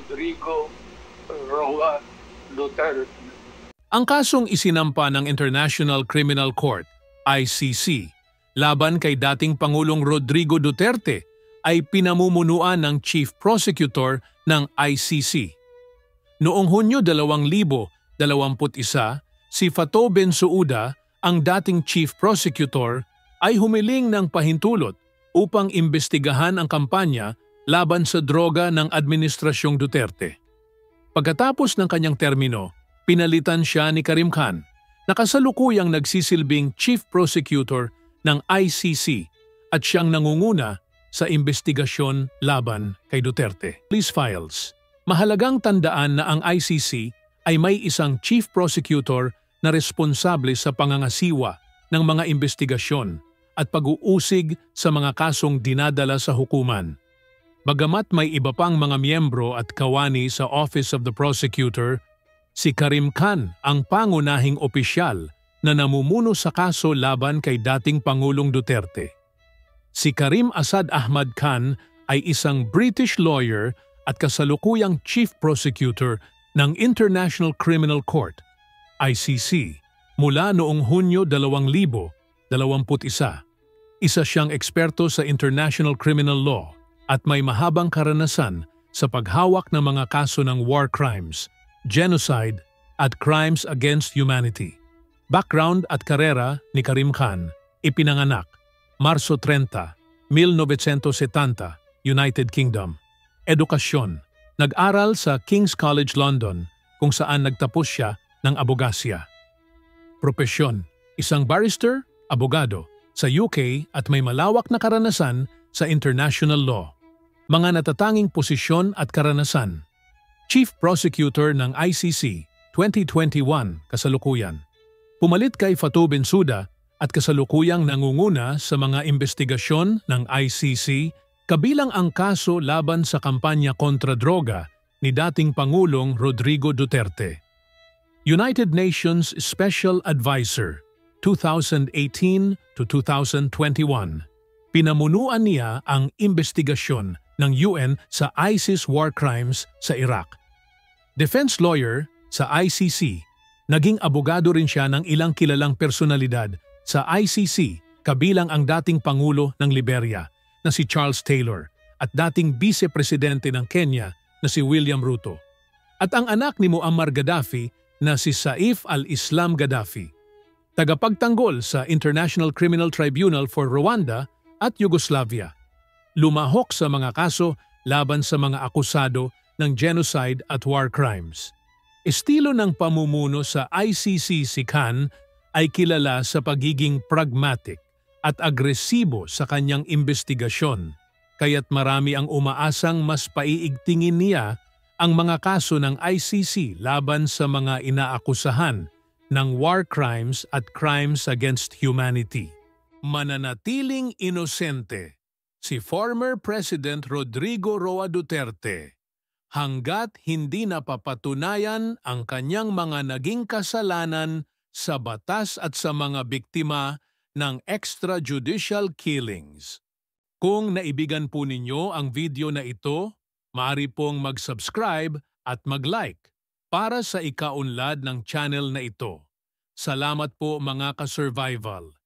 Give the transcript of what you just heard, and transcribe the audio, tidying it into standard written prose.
Rodrigo Roa Duterte. Ang kasong isinampa ng International Criminal Court, ICC, laban kay dating Pangulong Rodrigo Duterte ay pinamumunuan ng Chief Prosecutor ng ICC. Noong Hunyo 2021, si Fatou Bensouda, ang dating Chief Prosecutor, ay humiling ng pahintulot upang imbestigahan ang kampanya laban sa droga ng Administrasyong Duterte. Pagkatapos ng kanyang termino, pinalitan siya ni Karim Khan, na kasalukuyang nagsisilbing Chief Prosecutor ng ICC at siyang nangunguna sa investigasyon laban kay Duterte. Police files. Mahalagang tandaan na ang ICC ay may isang Chief Prosecutor na responsable sa pangangasiwa ng mga investigasyon at pag-uusig sa mga kasong dinadala sa hukuman. Bagamat may iba pang mga miyembro at kawani sa Office of the Prosecutor, si Karim Khan ang pangunahing opisyal na namumuno sa kaso laban kay dating Pangulong Duterte. Si Karim Assad Ahmad Khan ay isang British lawyer at kasalukuyang Chief Prosecutor ng International Criminal Court, ICC, mula noong Hunyo 2021. Isa siyang eksperto sa international criminal law at may mahabang karanasan sa paghawak ng mga kaso ng war crimes, genocide at crimes against humanity. Background at karera ni Karim Khan, ipinanganak, Marso 30, 1970, United Kingdom. Edukasyon, nag-aral sa King's College London kung saan nagtapos siya ng abogasya. Propesyon, isang barrister, abogado sa UK at may malawak na karanasan sa international law. Mga natatanging posisyon at karanasan. Chief Prosecutor ng ICC, 2021, kasalukuyan. Pumalit kay Fatou Bensouda at kasalukuyang nangunguna sa mga investigasyon ng ICC kabilang ang kaso laban sa kampanya kontra droga ni dating Pangulong Rodrigo Duterte. United Nations Special Advisor, 2018 to 2021. Pinamunuan niya ang investigasyon ng UN sa ISIS war crimes sa Iraq. Defense lawyer sa ICC, naging abogado rin siya ng ilang kilalang personalidad sa ICC kabilang ang dating Pangulo ng Liberia na si Charles Taylor at dating Vice-Presidente ng Kenya na si William Ruto at ang anak ni Muammar Gaddafi na si Saif al-Islam Gaddafi, tagapagtanggol sa International Criminal Tribunal for Rwanda at Yugoslavia. Lumahok sa mga kaso laban sa mga akusado ng genocide at war crimes. Estilo ng pamumuno sa ICC si Khan ay kilala sa pagiging pragmatic at agresibo sa kanyang investigasyon, kaya't marami ang umaasang mas paiigtingin niya ang mga kaso ng ICC laban sa mga inaakusahan ng war crimes at crimes against humanity. Mananatiling inosente si former President Rodrigo Roa Duterte hanggat hindi napapatunayan ang kanyang mga naging kasalanan sa batas at sa mga biktima ng extrajudicial killings. Kung naibigan po ninyo ang video na ito, maaari pong mag-subscribe at mag-like para sa ikaunlad ng channel na ito. Salamat po mga ka-survival.